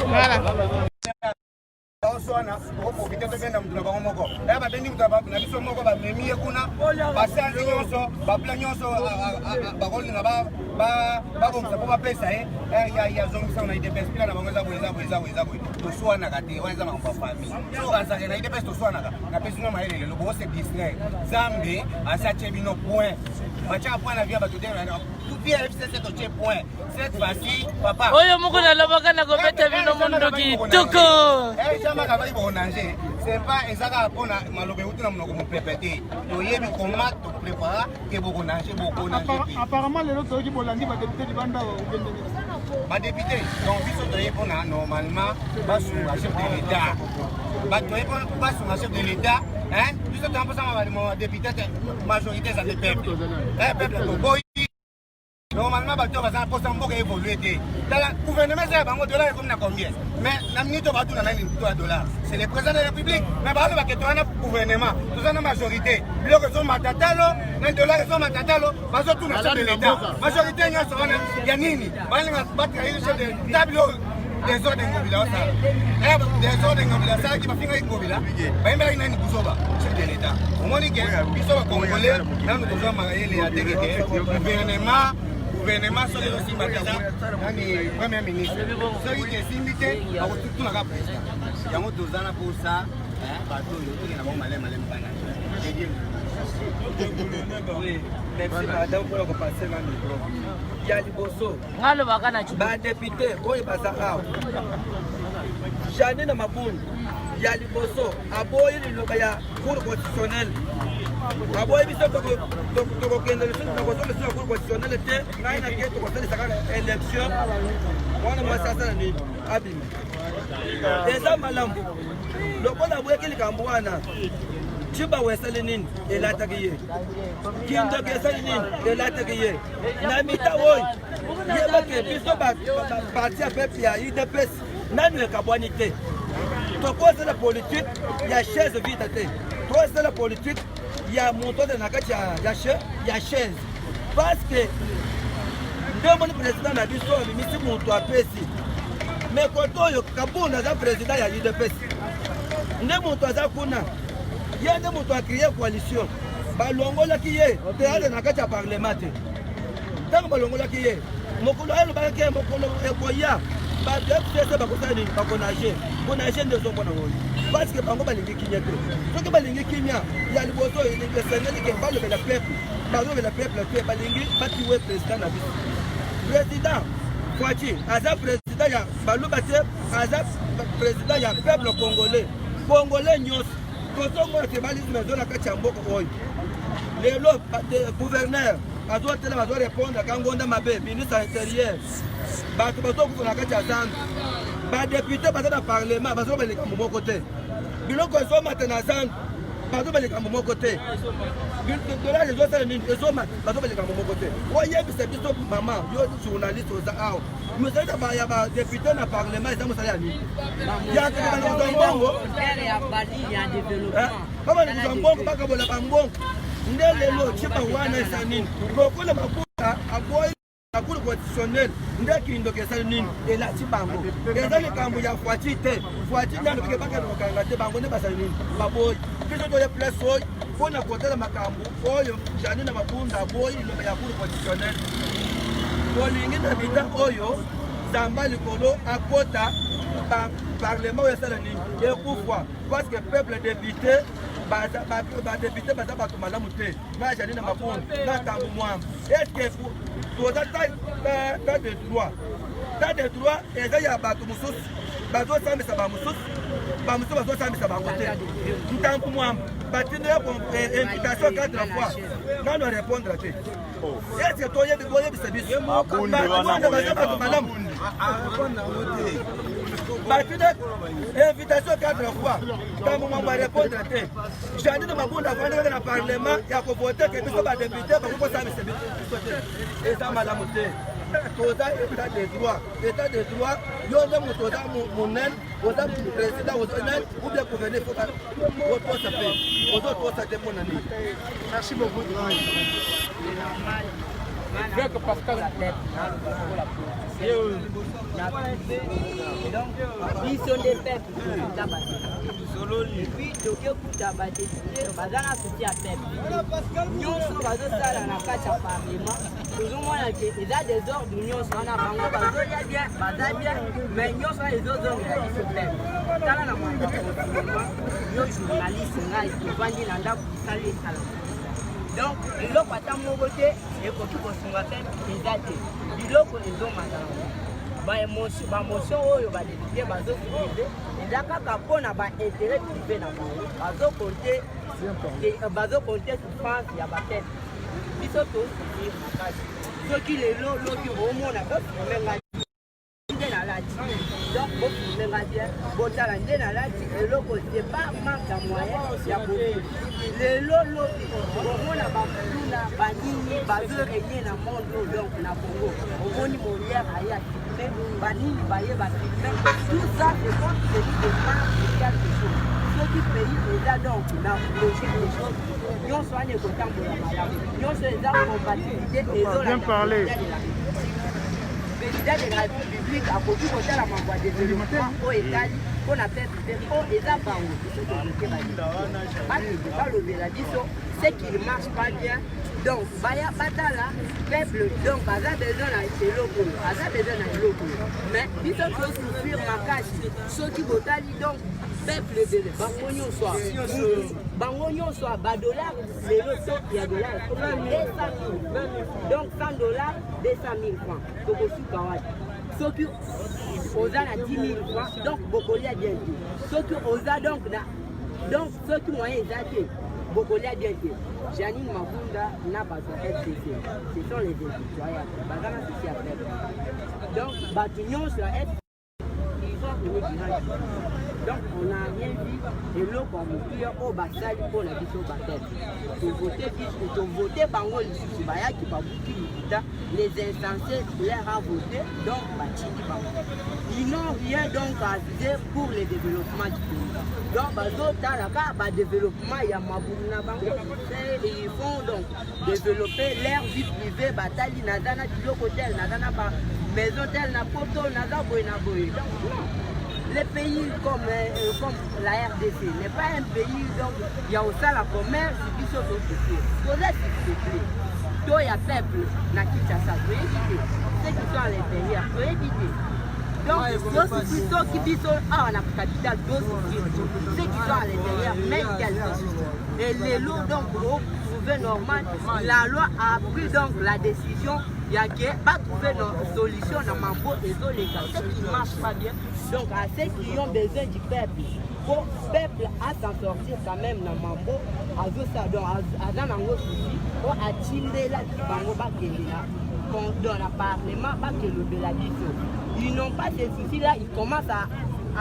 Voilà. Cette fois-ci, papa. C'est pas exactement pour apparemment, les autres qui vont l'année, va député du Banda ma député, donc, normalement, pas sous la chef de l'État. Pas sous la chef de l'État, hein? Juste temps pour ça, ma député, majorité, ça peuple. Normalement, bateau va s'en évoluer. Dans le gouvernement, c'est un dollar comme combien? Mais la minute va tout dans $. C'est le président de la République. Mais par exemple, le gouvernement, tout ça, la majorité. Le réseau Matatalo, $, réseau Matatalo, va tout dans de l'État. Majorité, il y a Nini. Il va battre le tableau des ordres d'Ingobila. Des ordres d'Ingobila, ça qui va finir avec Ingobila. Il y a une Bouzoba, chef de l'État. Au moins, il y a un Congolais, nous devons marier les gouvernement sur les aussi premier ministre. Ceux qui sont invités, ils ont tout la président. Il y a deux ans pour ça. Oui, merci madame pour le passer dans le micro. Il y a du bosso. Bah député, quand il passe à Janine Maboun, il y a du bosso. Aboy le cour constitutionnel. Aboy biso to kende le cour constitutionnel était na ke to conseil de élection. On a ça ni abime. Déjà malam. Le bon aboy qui kambwana. Chiba weselinin elatagiye. Kinda keselinin elatagiye. Na mitawoy. Yeba ke biso ba parti a peuple ya UDPS. Nanu ekabwanite. To cause la politique, il y a chaise vide té. Toi c'est la politique, il y a montant de nakati ya chaise. Parce que le président na biso mimisi monto apesi. Mais quand yo kabuna za président ya UDPS. Ne monto za kuna. Il y a des gens qui ont créé une coalition. Balongola qui est, théâtre n'a qu'à parler maté. Tant que Balongola qui est, Mokolo est le bac qui est Mokolo Ekoya, bato bakosala nini bakonage konage nde ezomona ngoi parce que bango balingi kinya te soki balingi kinya ya liboso esengeli ke balobela peuple bazobela peuple te balingi batiwe président na biso président Fouachi aza président ya baloba te aza président ya peuple congolais nyonso tozomona te balisme ezo na kati ya mboka oyo lelo gouverneur azotela bazorépondre kangonda mabe ministre intérieur bato bazokufa na kati ya zando badepute baza na parlement bazoba likambo moko te biloko ezomata na zando bazoba likambo moko te dolage ezosala nini ezomata bazoba likambo moko te oyebisa biso mama yo journaliste oza awa mosali ya badepute na parlement eza mosali ya nini yakobalikuza mbongo babalikuza mbongo bakabola bambongo nde lelo cipa wana eza nini lokola makuta aboyi la Cour constitutionnelle nde kindoka esali nini elati bango eza likambo ya Fouachi te Fouachi nano ke bakokanga te bango nde basali nini baboyi biso toye place oyo mpona kotala makambo oyo jani na mabunda aboyi iloba ya Cour constitutionnelle tolingi na bita oyo zamba likolo akota parlement oyo esala nini ekufwa parce que peuple député badepute baza bato malamu te na jani na mabunda na tambo mwamba eske toza ta de droit eza ya bato mosusu bazosambisa bamosusu bazosambisa bango te ntambo mwamba batinde invitation 4 fois nano répondre te eske toyebisa biso baza bato malamu batinde invitation 4 fois ntambo mwamba répondre te jandi na mabunda afandaka na parlement ya kovote ke biso badepute bakokosambisa biso te eza malamu te toza état de droit yo nde moto oza monene oza président ozonene ou bien gouverneur otosa mpe ozotosa te mpona nini. Merci beaucoup. Je veux que Pascal biso nde peuple epuis tokekuta badepute baza na soutien ya peuple nyonso bazosala na kati ya parlement tozomona ke eza desordre nyonso wana bango bazoya bien baza bien mais nyonso wana ezozongela biso peuple tala na mwana yo journaliste ngai tovandi na ndako kisali esala donc biloko ata moko te ekoki kosunga peuple eza te biloko ezomata bamotion oyo badepute bazosutilize eza kaka mpona baintérêt privé na bango bazokonte souffrance ya bapeple biso tosufrir makasi soki lelo loki omona bofilmenga nde nalati donc bofilmenga bien botala nde nalati eloko te pas manque ya moyen ya kovivre lelo loki omona bakuna banini bazorenye na monde oyo donc na Congo omoni molière aye banini baye bafilme tout ça c'est comme celui de manque de quelque chose soki pays eza donc na logique des choses nyonso wana ekotambola malamu nyonso eza compatibilité ezolaa président de la République akoki kotala mambo ya développement oyo etali mpona peuple te o eza bango biso tozoke balobela biso ce qui ne marche pas bien donc baya batala peuple donc aza besoin na eloko oyo mais biso tosouffrir makasi soki botali donc peuple ebele bango nyonso badollar lelo soki ya dollar 200 000 donc 100 dollars 200 000 francs tokosuka wapi soki oza na 10 000 francs donc bokolia bien te soki oza donc soki moyen eza te bokolia bien te Janine Mabunda na bato FCC ce sont les étudiants baza na soci ya peuple donc bato nyonso ya FCC ils ont venu direct donc on n'a rien vu eloko ya motuya oyo basali mpona biso bapeuple tovote bango lisusu bayaki babuki likuta les insensés leur a voté donc batindi bango ils n'ont rien donc à dire pour le développement du pays donc bazotala kaka badéveloppement ya mabulu na bango ils font donc développer leur vie privée batali naza na biloko tel naza na bamaison tel na poto naza boye na boye donc non. Les pays comme la RDC n'est pas un pays donc il y a aussi la commerce qui sont occupés. Posez s'il te plaît. Toi, il y a peuple na Kinshasa, tu éviter. Ceux qui sont à l'intérieur, tu éviter. Donc, ceux qui sont à la capitale, ceux qui sont à l'intérieur, même quelqu'un. Et les lots, donc, pour trouver normal, la loi a pris donc la décision, il y a qui pas trouver une solution dans Mambo et dans les cas. Ce qui ne marche pas bien. Donc, à ceux qui ont besoin du peuple, pour le peuple à s'en sortir quand même dans Mambo, à ça, donc, à dans un souci, pour attirer la Mambo, dans le Parlement, pas que le Beladiso. Ils n'ont pas ces soucis-là, ils commencent à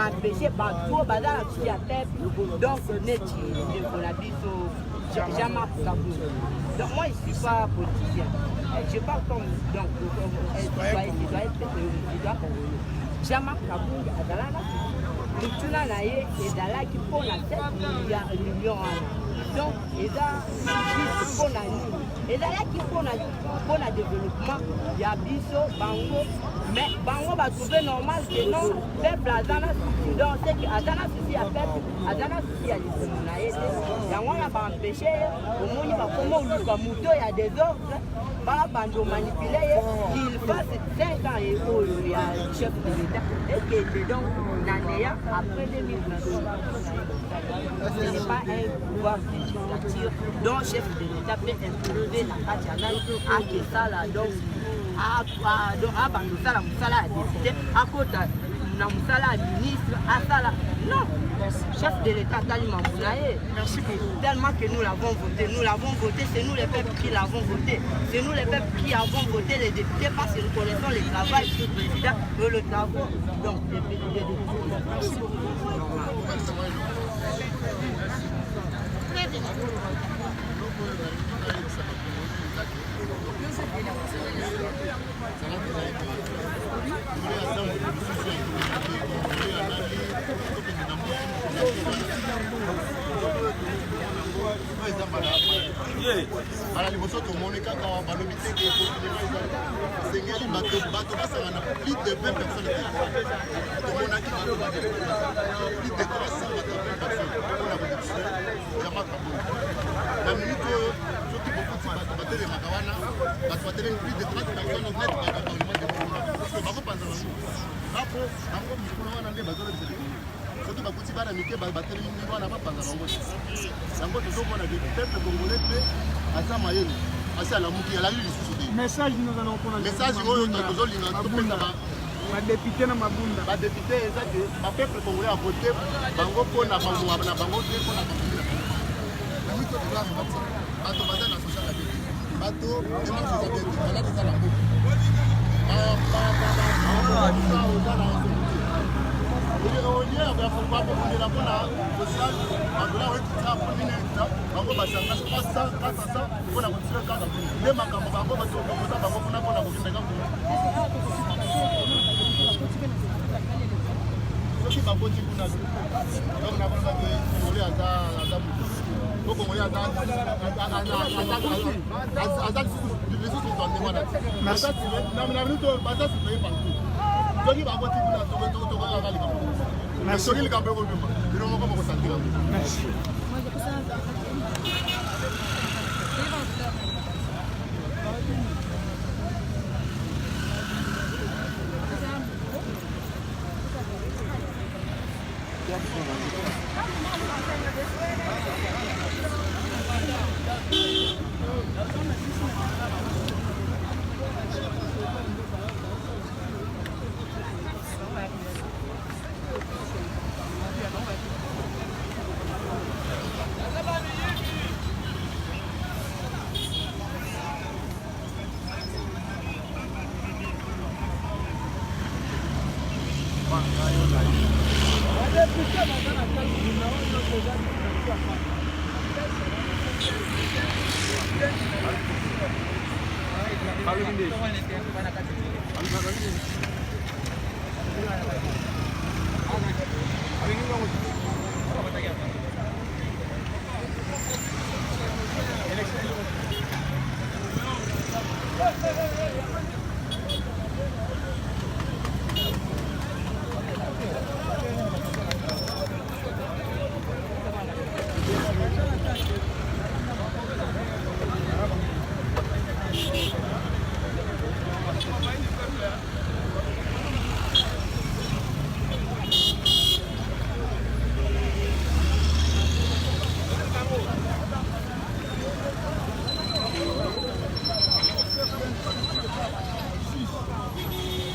empêcher partout, dans la peuple, donc, net, de la biso. Jean-Marc Kabou. Donc moi je ne suis pas politicien. Je parle comme Jean-Marc Kabou, nous tous là, et là qui font la tête, il y a l'union. Donc, et là, pour la nuit. Et là, qui font le développement, il y a Bisso, Bango, mais Bango va trouver normal que non, peuple Azana Souci. Donc, c'est qu'Azana Souci a peuple, Azana Souci a les séminaires. Il y a un va empêcher, au moins, il va comment il y a des ordres, pas bando manipuler, qu'il fasse 5 ans et il y a le chef de l'État, et qu'il est donc Nanéa après 2022. Ce n'est pas un pouvoir législatif dont le chef de l'État peut imposer la Katiana à Kessala, donc à Bandosala, Moussala à député, à Kota, Moussala à ministre, à Sala. Non, chef de l'État, Talima Mounaye. Tellement que nous l'avons voté, c'est nous les peuples qui l'avons voté. C'est nous les peuples qui avons voté les députés parce que nous connaissons le travail du président et le travail donc, des députés. Merci beaucoup. Ala liboso tomoni kaka balobi te ke sengeli bato basangana plus de 20 personnes tomonaki bato plus de 300 personnes mpona production ya makabo na minute oyo soki bokuti bato batelemaka wana bato batelemi plus de 30 personnes net baka parlement de bonga parceke bakopanza bango apo bango mikolo wana nde bazolobisa soki bakuti bana mike batelemi wana bapanza bango yango tozomona ke peuple congolais mpe aza mayele asi alamuki alali lisusu te message oyo tozolinga topesa badepute na mabunda badepute eza ke bapeuple congolais avote bango mpona na bango te mpona bato baza na social abete bato emasosabete balati eza na mboka oza na olie bakokundela mpona social badola oekita pomineta bango basanga 300 mpona kotire kaka nde makambo bango bazokoza bango mpona kokendeka soki bakoti kuna donc nakolobaka kongole aza motu po kongole aza lisusu tande wana na minute baza surveille partout soki bakoti kuna tokokaka likambo soki likambo ekobima bino moko bokosantira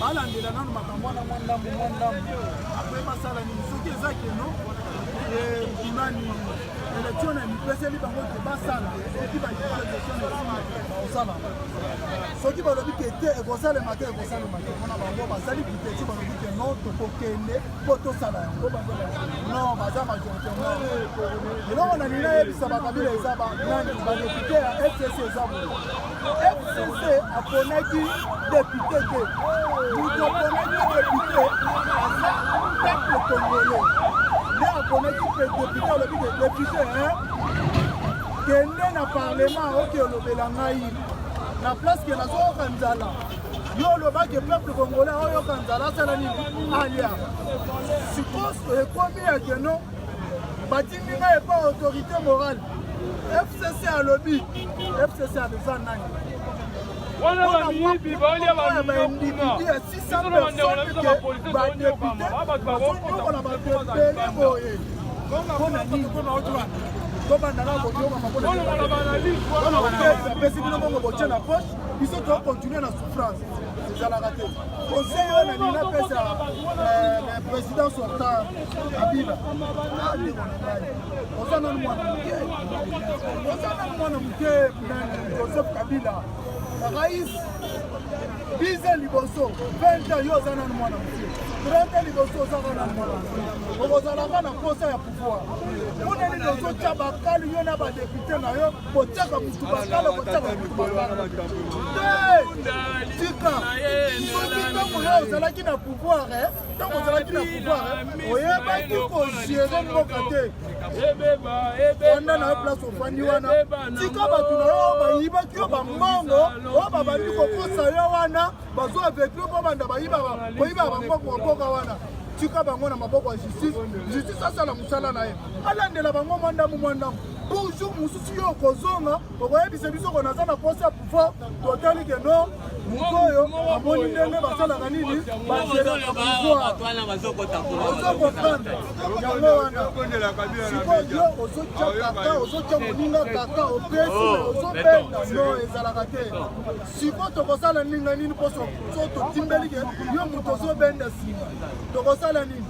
balandela nano makambo wana mwa ndambo apre basala nini soki eza keno nani élection na mipeseli bango ke basala soki baélection baosala soki balobi ke te ekosalema te mpona bango bazali biteti balobi ke non tokokende mpo tosala yango non baza majorité eloko na nini ayebisa bakabila eza nani badepute ya FCC eza boye FCC aponaki depute te moto aponaki depute aza peuple congolais nde aponaki depute alobi ke depute kende na parlement oke olobela ngai na place ke nazoyoka nzala yo olobaki peuple congolais oyoka nzala asala nini alia suppose ekomi ya keno batindi ngai epa autorité morale FCC alobi FCC abeza nani baindividu ya 600 personnes ke badepute bazonyokola batepele boye mpona nini tobandaka koyokama mpona bino bongo botie na poche biso tokontinue na souffrance ezalaka te conseil oyo na nini apesa président sortant kabila oza nanu mwana moke joseph kabila rais 10 ans liboso 20 ans yo oza nanu mwana moke 30 ans liboso ozaka nanu mwana moke okozalaka na posa ya pouvoir mpona nini ozotia bakali yo na badepute na yo botiaka mutu bakala botiaka mutu bakala tika soki ntango yo ozalaki na pouvoir ntango ozalaki na pouvoir oyebaki kogere mboka te wana na yo place ofandi wana tika bato na yo bayibaki yo bambongo oyo babandi kokosa yo wana bazwa avec yo mpo banda boyibaka bambongo mboka wana tika bango na maboko ya justice asala mosala na ye alandela bango mwandamu bonjour mosusu yo okozonga okoyebisa biso ko naza na posa ya pouvoir totali ke no moto oyo amoni ndenge basalaka nini bageraka pouvoir ozokoprendre yango wana sikoyo ozotia kaka ozotia moninga kaka opesi ozobenda no ezalaka te siko tokosala ninga nini mpo so totimbeli ke yo moto ozobenda nsima tokosala nini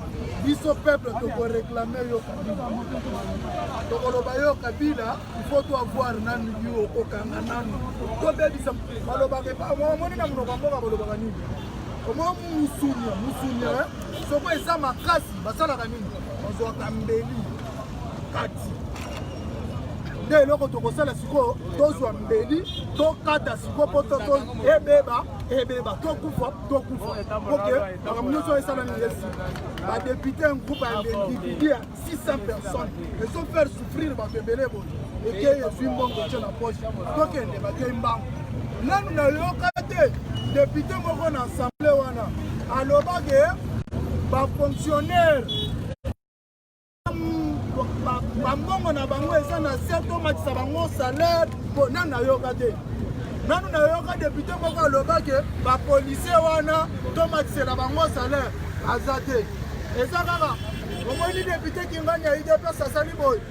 biso peuple tokoreklame yo kabila tokoloba yo kabila ifo toavoir nanu yo okokanga nanu tobebisa balobaka omoni na monoko ya mboka balobaka nini omwa musunia soko eza makasi basalaka nini bazwaka mbeli kati nde eloko tokosala sikoyo tozwa mbeli tokata sikoyo mpo ebeba tokufa oke makambo nyonso esala nini esi badepute un groupe ya individu ya 600 personnes ezofaire souffrir bato ebele boye ekei ezwi mbongo tie na poche tokende bakei mbango nanu nayoka te depute moko na assemble wana alobake bafonctionnaire bambongo na bango eza na se tomatisa bango salaire mpo nanu nayoka te nanu nayoka depute moko alobaki bapolisier wana tomatisela bango salaire aza te eza kaka omoni depute kingani ya idps asali boye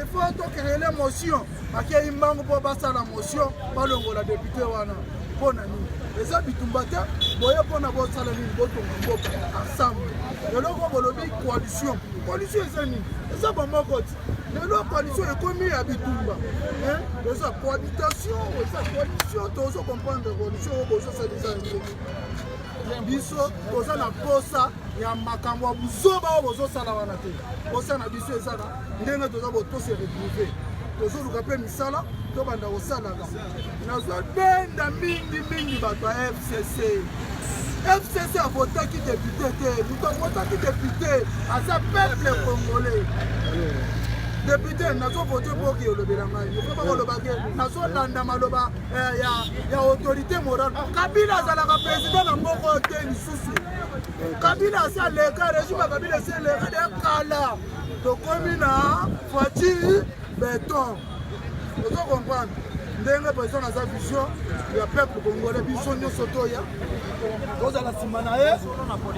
ifo tokerele motion akei mbango mpo basala motion balongola depute wana mpo na nini eza bitumba te boye mpona bosala nini botonga mboka ensemble eloko bolobi coalition eza nini eza bamoko ti lelo coalition ekomi ya bitumba eza coalition tozo comprendre coalition oyo bozosalisa biso toza na posa ya makambo ya buzoba oyo bozosala wana te posa na biso ezaka ndenge toza botose retrouve tozoluka mpe misala tobanda kosalaka nazobenda mingi bato ya FCC avotaki depute te moto avotaki depute aza peuple congolais depute nazovote mpoki olobela ngai okoba kolobaki nazolanda maloba ya autorité morale kabila azalaka président na moko te lisusu kabila asi aleka régime ya kabila esi eleka de kala tokomi na voiture beton ozokomprendre ndenge président naza vision ya peuple congolais biso nyonso toya tozala nsima na ye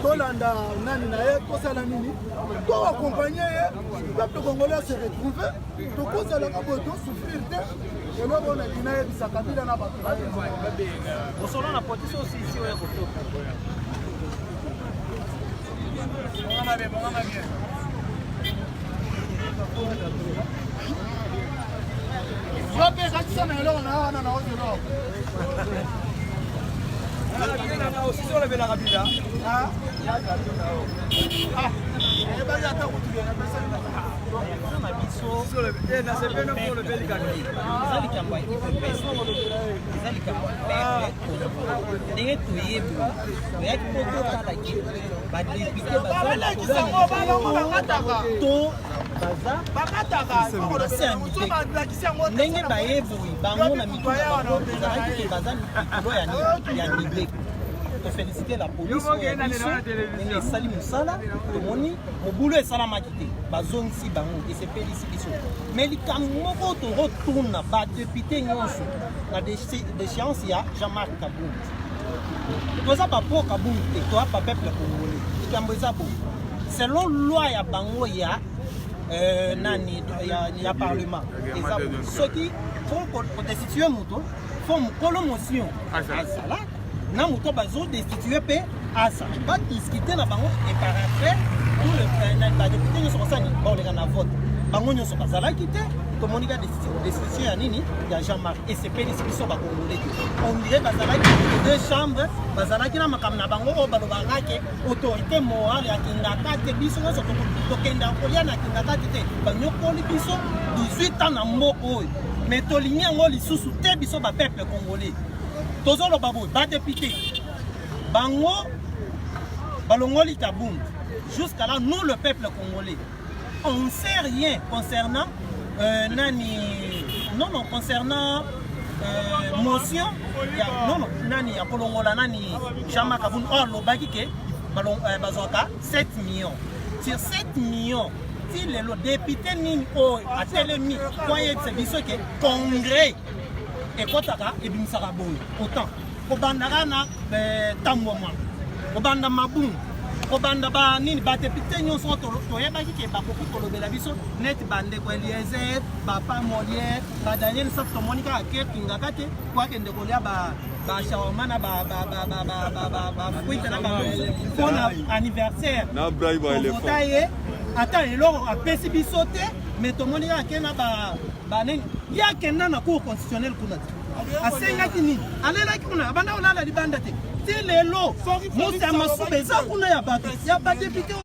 tolanda nani na ye tosala nini toakompagne ye peuple congolais se retrouve tokozalaka boye tosouffrir te eloko na linayebisa kabila na bato osolo na position aussi ici oya kotoka ndenge bayeboyi bango na mikolo ezalaki ke baza mikolo ya nible tofélicite la police oyo biso ndenge esali mosala tomoni mobulu esalamaki te bazongisi bango esepelisi biso mais likambo moko torotuna badepute nyonso na déchéance ya Jean-Marc Kabund toza bapo Kabund te toza bapeuple congolais likambo eza bo selon loi ya bango ya nani ya parlement eza soki po destituer moto fo mokolo motion azala na moto bazodestituer mpe asa badiscute na bango eparafe badepute nyonso basani baoleka na vote bango nyonso bazalaki te tomonika destitution ya nini ya Jean-Marc esepelisi biso bakongole te ondire bazalaki deux chambres bazalaki na makambo na bango oyo balobakake autorité morale akendaka te biso nyonso tokenda kolia na akendaka te banyokoli biso 18 ans na mboka oyo mais tolingi yango lisusu te biso bapeuple congolais tozoloba boye badepute bango balongoli Kabund jusqu'à là nous le peuple congolais on ne sait rien concernant concernant motion nani ya kolongola nani Jean-Marc Kabund or lobaki ke bazwaka 7 millions sur 7 millions ti lelo député nini oyo atelemi po yebisa biso ke congrès ekotaka ebimisaka boye autant kobandaka na tamboma kobanda mabungu kobanda ba nini badepute nyonso toyebaki ke bakoki kolobela biso neti bandeko Eliezer papa Molière badaniel safu tomoni kaka ke kingaka te po akende kolia bashawarma na bafruite na mpona anniversaire ovota ye ata eloko apesi biso te mais tomoni kaka ke na banini ye akenda na cour constitutionnel kuna te asengaki nini alelaki kuna abanda olala libanda te ti lelo mosi ya masuba eza kuna ya badepute